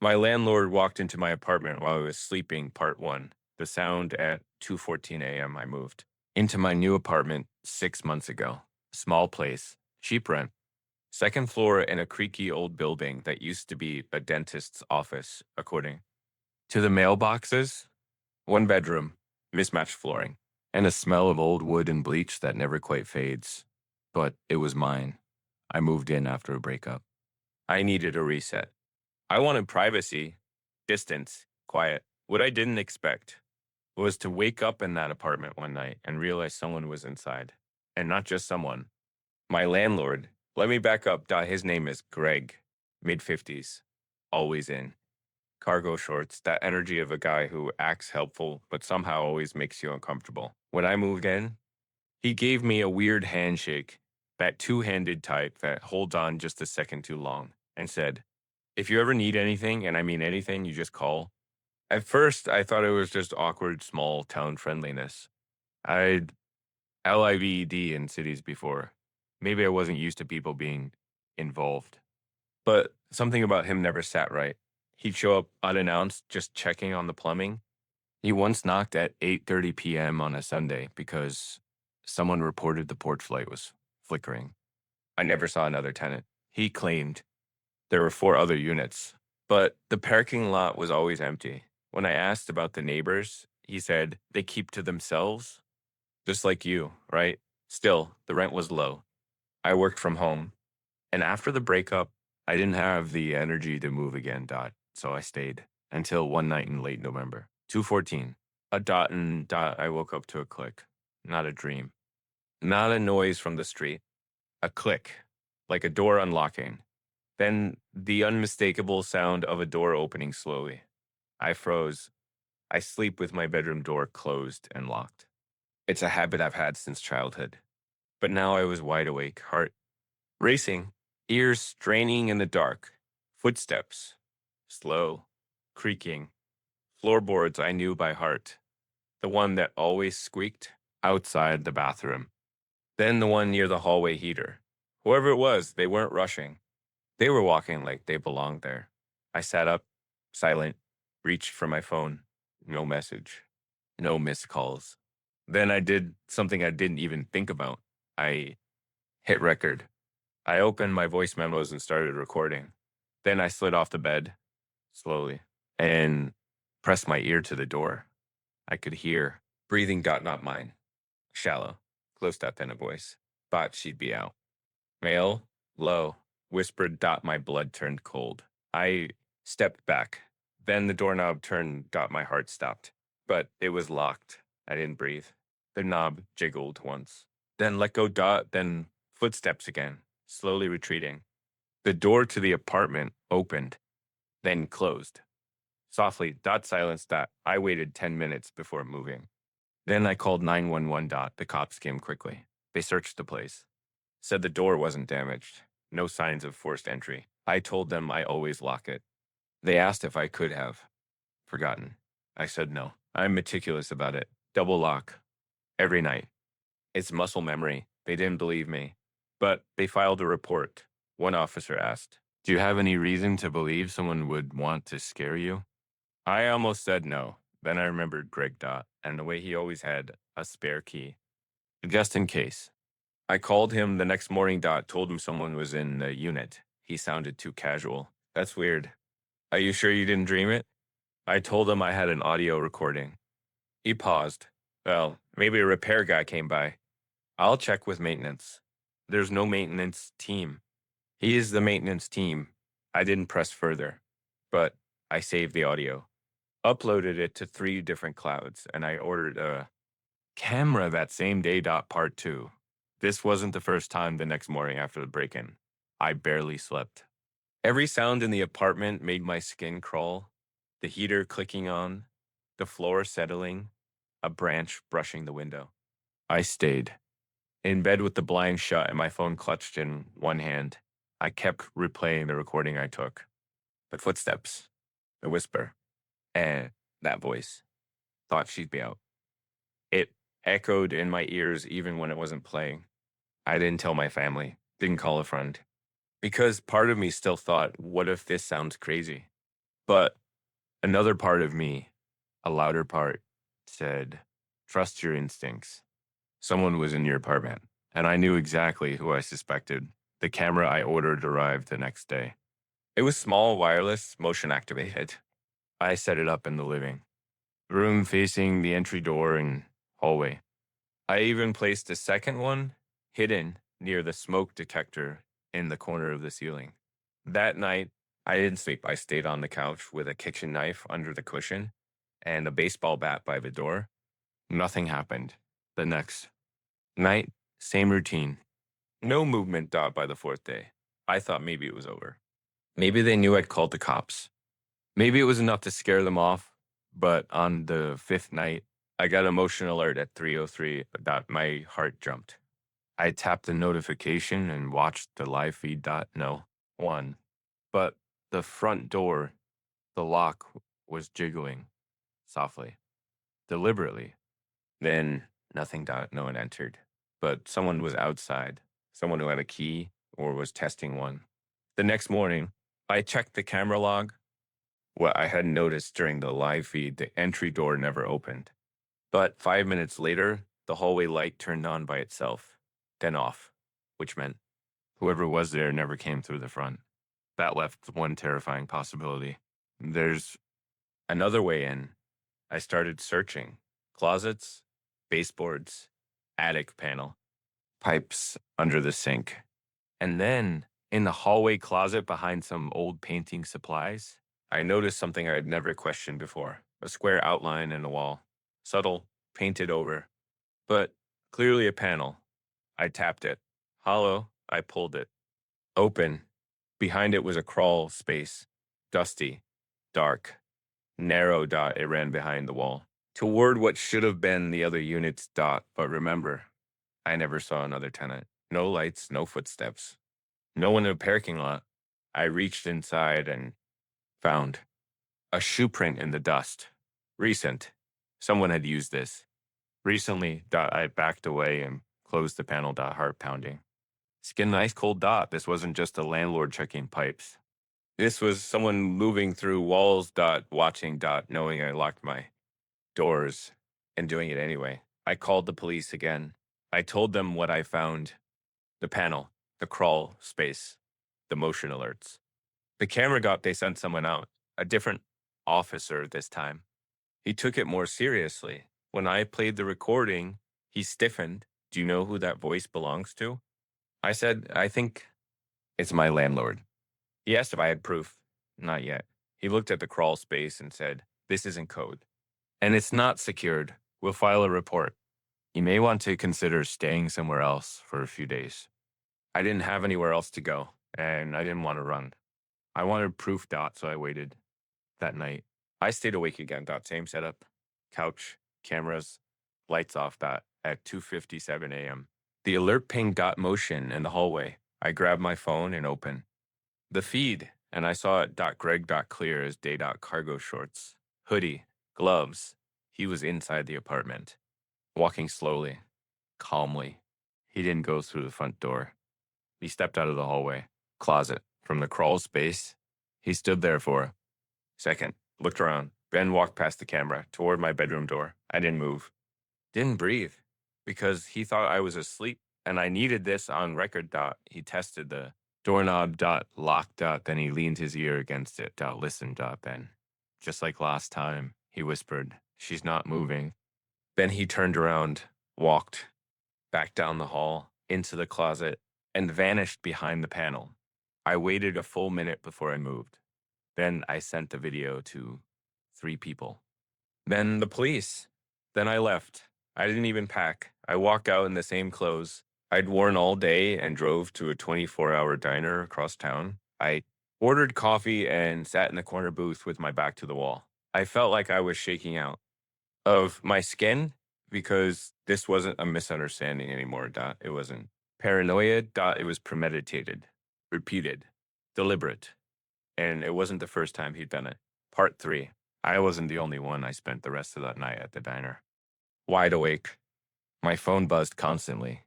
My landlord walked into my apartment while I was sleeping, part one. The sound at 2:14 a.m. I moved into my new apartment 6 months ago. Small place, cheap rent, second floor in a creaky old building that used to be a dentist's office, according to the mailboxes. One bedroom, mismatched flooring, and a smell of old wood and bleach that never quite fades. But it was mine. I moved in after a breakup. I needed a reset. I wanted privacy, distance, quiet. What I didn't expect was to wake up in that apartment one night and realize someone was inside. And not just someone. My landlord. Let me back up. His name is Greg, mid 50s, always in cargo shorts, that energy of a guy who acts helpful but somehow always makes you uncomfortable. When I moved in, he gave me a weird handshake, that two-handed type that holds on just a second too long, and said, "If you ever need anything, and I mean anything, you just call." At first, I thought it was just awkward small town friendliness. I'd lived in cities before. Maybe I wasn't used to people being involved. But something about him never sat right. He'd show up unannounced, just checking on the plumbing. He once knocked at 8:30 p.m. on a Sunday because someone reported the porch light was flickering. I never saw another tenant. He claimed there were four other units, but the parking lot was always empty. When I asked about the neighbors, he said they keep to themselves, just like you, right? Still, the rent was low. I worked from home, and after the breakup, I didn't have the energy to move again, so I stayed until one night in late November. 2:14. A dot and dot, I woke up to a click. Not a dream. Not a noise from the street. A click, like a door unlocking. Then the unmistakable sound of a door opening slowly. I froze. I sleep with my bedroom door closed and locked. It's a habit I've had since childhood. But now I was wide awake, heart racing, ears straining in the dark. Footsteps. Slow. Creaking. Floorboards I knew by heart. The one that always squeaked outside the bathroom. Then the one near the hallway heater. Whoever it was, they weren't rushing. They were walking like they belonged there. I sat up, silent, reached for my phone. No message. No missed calls. Then I did something I didn't even think about. I hit record. I opened my voice memos and started recording. Then I slid off the bed, slowly, and pressed my ear to the door. I could hear breathing, not mine. Shallow, close then a voice. Thought she'd be out. Male, low, whispered. My blood turned cold. I stepped back. Then the doorknob turned. My heart stopped. But it was locked. I didn't breathe. The knob jiggled once. Then let go. Then footsteps again, slowly retreating. The door to the apartment opened, then closed. Softly. Silenced. I waited 10 minutes before moving. Then I called 911. The cops came quickly. They searched the place. Said the door wasn't damaged. No signs of forced entry. I told them I always lock it. They asked if I could have forgotten. I said no. I'm meticulous about it. Double lock. Every night. It's muscle memory. They didn't believe me. But they filed a report. One officer asked, "Do you have any reason to believe someone would want to scare you?" I almost said no. Then I remembered Greg and the way he always had a spare key. Just in case. I called him the next morning. Told him someone was in the unit. He sounded too casual. That's weird. Are you sure you didn't dream it? I told him I had an audio recording. He paused. Well, maybe a repair guy came by. I'll check with maintenance. There's no maintenance team. He is the maintenance team. I didn't press further, but I saved the audio, uploaded it to 3 different clouds, and I ordered a camera that same day. Part 2. This wasn't the first time the next morning after the break-in. I barely slept. Every sound in the apartment made my skin crawl. The heater clicking on, the floor settling, a branch brushing the window. I stayed. In bed with the blinds shut and my phone clutched in one hand, I kept replaying the recording I took. But footsteps, a whisper, and that voice. Thought she'd be out. It echoed in my ears even when it wasn't playing. I didn't tell my family, didn't call a friend. Because part of me still thought, what if this sounds crazy? But another part of me, a louder part, said, trust your instincts. Someone was in your apartment, and I knew exactly who I suspected. The camera I ordered arrived the next day. It was small, wireless, motion activated. I set it up in the living room facing the entry door and hallway. I even placed a second one hidden near the smoke detector in the corner of the ceiling. That night, I didn't sleep. I stayed on the couch with a kitchen knife under the cushion and a baseball bat by the door. Nothing happened. The next night, same routine. No movement dot by the fourth day. I thought maybe it was over. Maybe they knew I'd called the cops. Maybe it was enough to scare them off. But on the fifth night, I got a motion alert at 3:03 that my heart jumped. I tapped the notification and watched the live feed. No one. But the front door, the lock was jiggling softly, deliberately. Then nothing. No one entered. But someone was outside, someone who had a key or was testing one. The next morning, I checked the camera log. What I had noticed during the live feed, the entry door never opened. But 5 minutes later, the hallway light turned on by itself, then off, which meant whoever was there never came through the front. That left one terrifying possibility. There's another way in. I started searching closets, baseboards, attic panel, pipes under the sink. And then in the hallway closet behind some old painting supplies, I noticed something I had never questioned before, a square outline in the wall, subtle, painted over, but clearly a panel. I tapped it. Hollow, I pulled it. Open. Behind it was a crawl space, dusty, dark, narrow dot it ran behind the wall, toward what should have been the other unit's dot. But remember, I never saw another tenant. No lights, no footsteps. No one in the parking lot. I reached inside and found a shoe print in the dust. Recent. Someone had used this. Recently, I backed away and closed the panel. Heart pounding. Skin ice cold. This wasn't just a landlord checking pipes. This was someone moving through walls. Watching. Knowing I locked my doors and doing it anyway. I called the police again. I told them what I found. The panel, the crawl space, the motion alerts. The camera they sent someone out, a different officer this time. He took it more seriously. When I played the recording, he stiffened. Do you know who that voice belongs to? I said, I think it's my landlord. He asked if I had proof. Not yet. He looked at the crawl space and said, this isn't code. And it's not secured. We'll file a report. You may want to consider staying somewhere else for a few days. I didn't have anywhere else to go, and I didn't want to run. I wanted proof. So I waited. That night, I stayed awake again. Same setup, couch, cameras, lights off. At 2:57 a.m. The alert pinged. Motion in the hallway. I grabbed my phone and opened the feed, and I saw it. Greg. Clear as day. Cargo shorts, hoodie, gloves. He was inside the apartment, walking slowly, calmly. He didn't go through the front door. He stepped out of the hallway, closet, from the crawl space. He stood there for a second, looked around, then walked past the camera toward my bedroom door. I didn't move, didn't breathe, because he thought I was asleep, and I needed this on record. He tested the doorknob. Lock. Then he leaned his ear against it. Listen. Then, just like last time, he whispered, she's not moving. Then he turned around, walked back down the hall, into the closet, and vanished behind the panel. I waited a full minute before I moved. Then I sent the video to 3 people. Then the police. Then I left. I didn't even pack. I walked out in the same clothes I'd worn all day and drove to a 24-hour diner across town. I ordered coffee and sat in the corner booth with my back to the wall. I felt like I was shaking out of my skin because this wasn't a misunderstanding anymore. It wasn't paranoia. It was premeditated, repeated, deliberate. And it wasn't the first time he'd done it. Part 3. I wasn't the only one. I spent the rest of that night at the diner, wide awake. My phone buzzed constantly.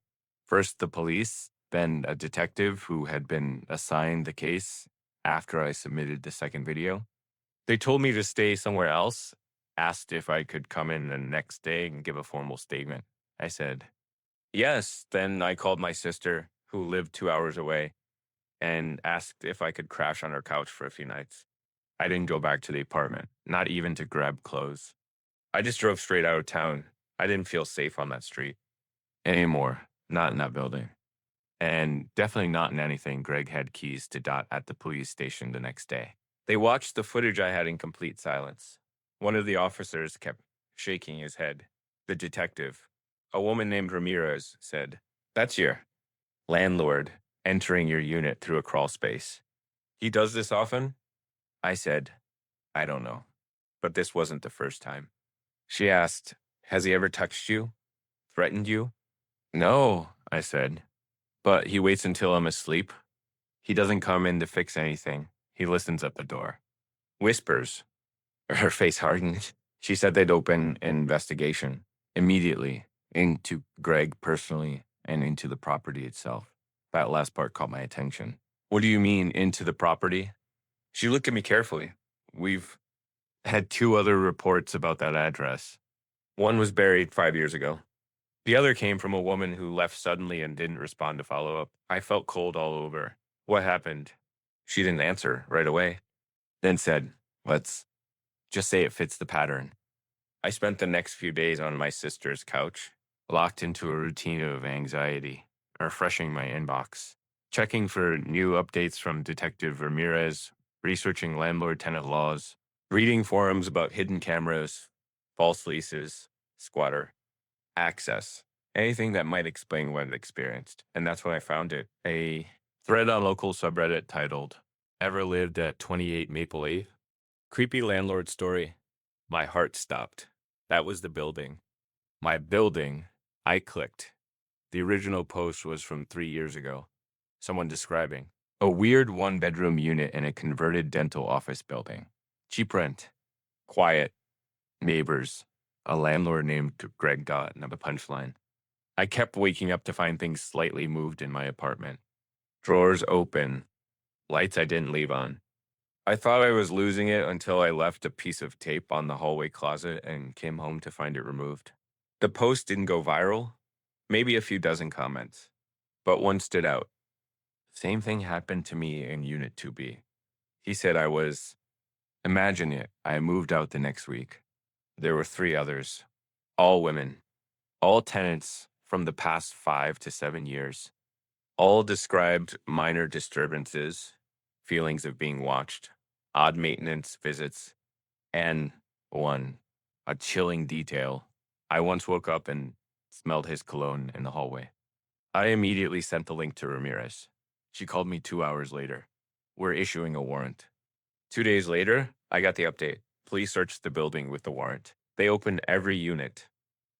First the police, then a detective who had been assigned the case after I submitted the second video. They told me to stay somewhere else, asked if I could come in the next day and give a formal statement. I said, yes. Then I called my sister, who lived 2 hours away, and asked if I could crash on her couch for a few nights. I didn't go back to the apartment, not even to grab clothes. I just drove straight out of town. I didn't feel safe on that street anymore, not in that building. And definitely not in anything Greg had keys to Dot at the police station the next day. They watched the footage I had in complete silence. One of the officers kept shaking his head. The detective, a woman named Ramirez, said, "That's your landlord entering your unit through a crawl space. He does this often?" I said, "I don't know. But this wasn't the first time." She asked, "Has he ever touched you? Threatened you?" "No," I said. "But he waits until I'm asleep. He doesn't come in to fix anything. He listens at the door. Whispers." Her face hardened. She said they'd open an investigation immediately into Greg personally and into the property itself. That last part caught my attention. "What do you mean, into the property?" She looked at me carefully. "We've had two other reports about that address. One was buried 5 years ago. The other came from a woman who left suddenly and didn't respond to follow up. I felt cold all over. What happened?" She didn't answer right away, then said, "Let's just say it fits the pattern." I spent the next few days on my sister's couch, locked into a routine of anxiety, refreshing my inbox, checking for new updates from Detective Ramirez, researching landlord tenant laws, reading forums about hidden cameras, false leases, squatter access, anything that might explain what it experienced. And that's when I found it. A thread on local subreddit titled, "Ever lived at 28 Maple Ave? Creepy landlord story." My heart stopped. That was the building. My building. I clicked. The original post was from 3 years ago. Someone describing a weird one-bedroom unit in a converted dental office building. Cheap rent. Quiet. Neighbors. A landlord named Greg Dot, and a punchline. I kept waking up to find things slightly moved in my apartment. Drawers open. Lights I didn't leave on. I thought I was losing it until I left a piece of tape on the hallway closet and came home to find it removed. The post didn't go viral, maybe a few dozen comments, but one stood out. Same thing happened to me in Unit 2B. He said I was, imagine it, I moved out the next week. There were three others, all women, all tenants from the past 5 to 7 years. All described minor disturbances, feelings of being watched, odd maintenance visits, and one, a chilling detail. I once woke up and smelled his cologne in the hallway. I immediately sent the link to Ramirez. She called me 2 hours later. "We're issuing a warrant." 2 days later, I got the update. Police searched the building with the warrant. They opened every unit.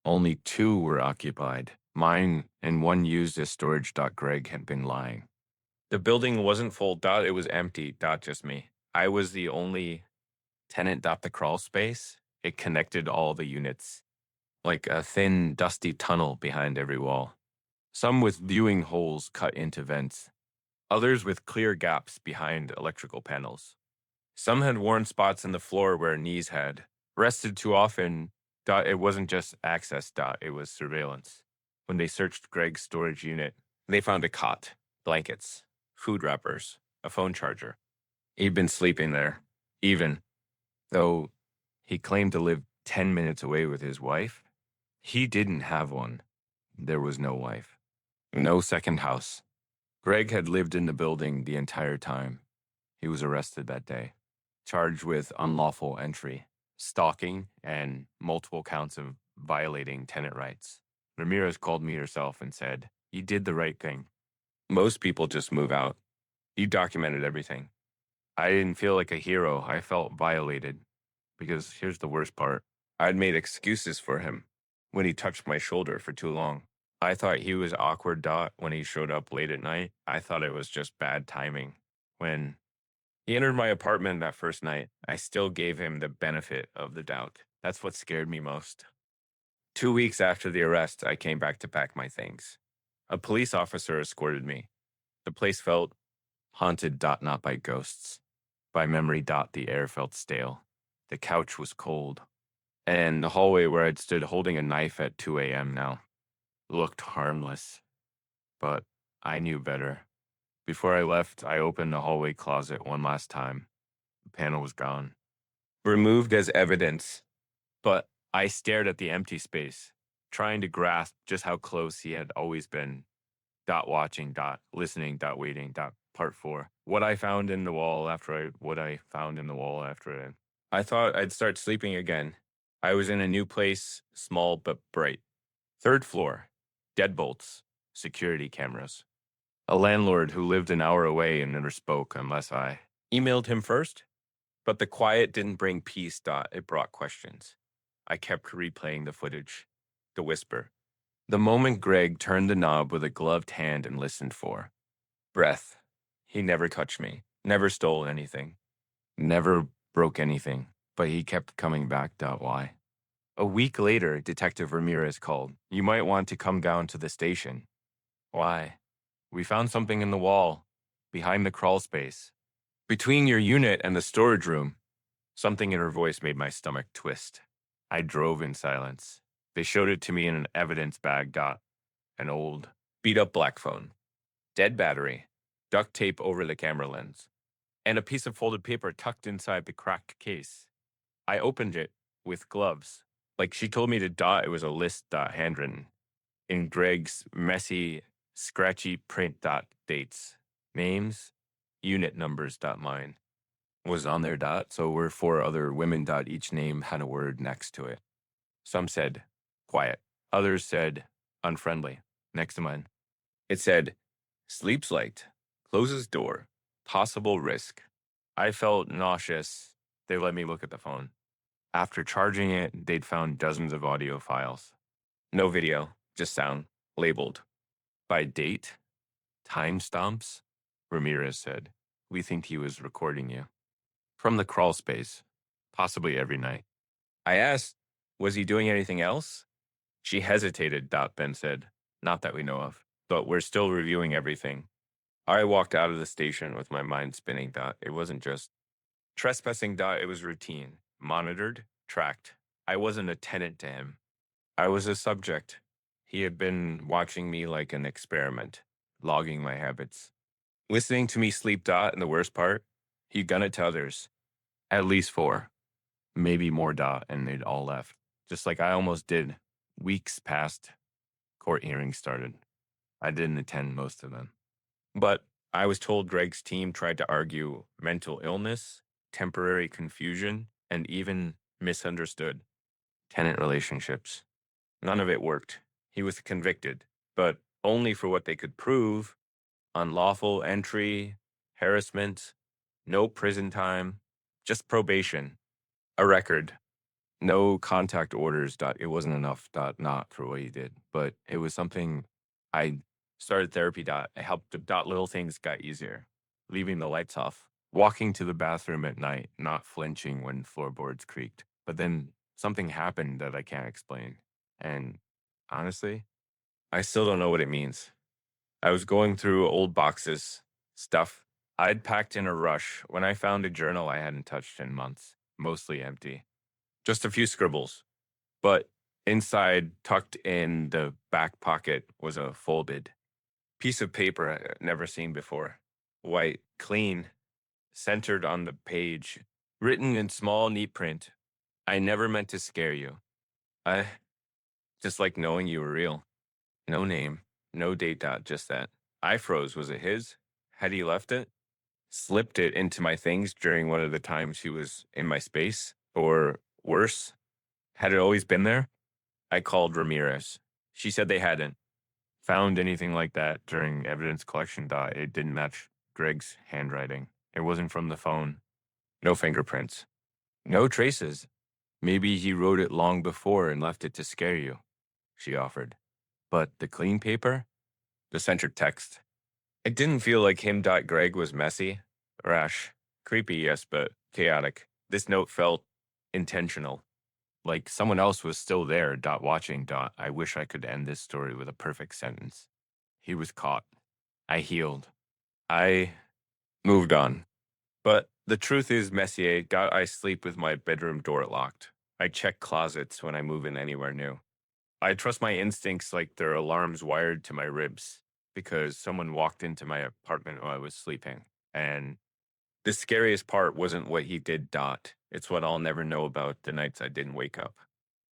Only two were occupied. Mine and one used as storage. Greg had been lying. The building wasn't full. It was empty. Just me. I was the only tenant. The crawl space. It connected all the units, like a thin, dusty tunnel behind every wall. Some with viewing holes cut into vents. Others with clear gaps behind electrical panels. Some had worn spots in the floor where knees had. Rested too often. It wasn't just access. It was surveillance. When they searched Greg's storage unit, they found a cot, blankets, food wrappers, a phone charger. He'd been sleeping there, even though he claimed to live 10 minutes away with his wife. He didn't have one. There was no wife. No second house. Greg had lived in the building the entire time. He was arrested that day, charged with unlawful entry, stalking, and multiple counts of violating tenant rights. Ramirez called me herself and said, "You did the right thing. Most people just move out. You documented everything." I didn't feel like a hero. I felt violated. Because here's the worst part. I'd made excuses for him when he touched my shoulder for too long. I thought he was awkward. When he showed up late at night. I thought it was just bad timing. When he entered my apartment that first night, I still gave him the benefit of the doubt. That's what scared me most. 2 weeks after the arrest, I came back to pack my things. A police officer escorted me. The place felt haunted. Not by ghosts. By memory. The air felt stale. The couch was cold. And the hallway where I'd stood holding a knife at 2 a.m. now looked harmless. But I knew better. Before I left, I opened the hallway closet one last time. The panel was gone. Removed as evidence. But I stared at the empty space, trying to grasp just how close he had always been. Watching, listening, waiting, part 4. What I found in the wall what I found in the wall after it. I thought I'd start sleeping again. I was in a new place, small but bright. 3rd floor, deadbolts, security cameras. A landlord who lived an hour away and never spoke unless I emailed him first. But the quiet didn't bring peace. It brought questions. I kept replaying the footage, the whisper. The moment Greg turned the knob with a gloved hand and listened for. Breath. He never touched me, never stole anything, never broke anything, but he kept coming back. Why? A week later, Detective Ramirez called. You might want to come down to the station. Why? We found something in the wall, behind the crawl space, between your unit and the storage room. Something in her voice made my stomach twist. I drove in silence. They showed it to me in an evidence bag. An old, beat-up black phone, dead battery, duct tape over the camera lens, and a piece of folded paper tucked inside the cracked case. I opened it with gloves. Like she told me to. It was a list. Handwritten. In Greg's messy, scratchy print. Dates, names, unit numbers. Mine was on there. So were 4 other women. Each name had a word next to it. Some said quiet. Others said unfriendly. Next to mine, it said sleeps late, closes door, possible risk. I felt nauseous. They let me look at the phone. After charging it, they'd found dozens of audio files. No video, just sound, labeled. By date, timestamps, Ramirez said. We think he was recording you. From the crawl space, possibly every night. I asked, was he doing anything else? She hesitated. Ben said, not that we know of, but we're still reviewing everything. I walked out of the station with my mind spinning. It wasn't just trespassing. It was routine, monitored, tracked. I wasn't a tenant to him. I was a subject. He had been watching me like an experiment, logging my habits, listening to me sleep. And the worst part, he'd done it to others. At least 4, maybe more. And they'd all left, just like I almost did. Weeks passed. Court hearings started. I didn't attend most of them. But I was told Greg's team tried to argue mental illness, temporary confusion, and even misunderstood tenant relationships. None of it worked. He was convicted, but only for what they could prove: unlawful entry, harassment, no prison time, just probation, a record, no contact orders. It wasn't enough. Not for what he did, but it was something. I started therapy. I helped. Little things got easier. Leaving the lights off, walking to the bathroom at night, not flinching when floorboards creaked. But then something happened that I can't explain. And honestly, I still don't know what it means. I was going through old boxes, stuff I'd packed in a rush when I found a journal I hadn't touched in months, mostly empty. Just a few scribbles. But inside, tucked in the back pocket, was a folded piece of paper I'd never seen before. White, clean, centered on the page, written in small, neat print. I never meant to scare you. I just like knowing you were real. No name, no date. Just that. I froze. Was it his? Had he left it? Slipped it into my things during one of the times he was in my space? Or worse, had it always been there? I called Ramirez. She said they hadn't found anything like that during evidence collection. It didn't match Greg's handwriting. It wasn't from the phone. No fingerprints. No traces. Maybe he wrote it long before and left it to scare you, she offered. But the clean paper? The centered text. It didn't feel like him. Greg was messy, rash, creepy, yes, but chaotic. This note felt intentional. Like someone else was still there. Watching. I wish I could end this story with a perfect sentence. He was caught. I healed. I moved on. But the truth is, Messier, God, I sleep with my bedroom door locked. I check closets when I move in anywhere new. I trust my instincts like they're alarms wired to my ribs because someone walked into my apartment while I was sleeping. And the scariest part wasn't what he did, Dot. It's what I'll never know about the nights I didn't wake up.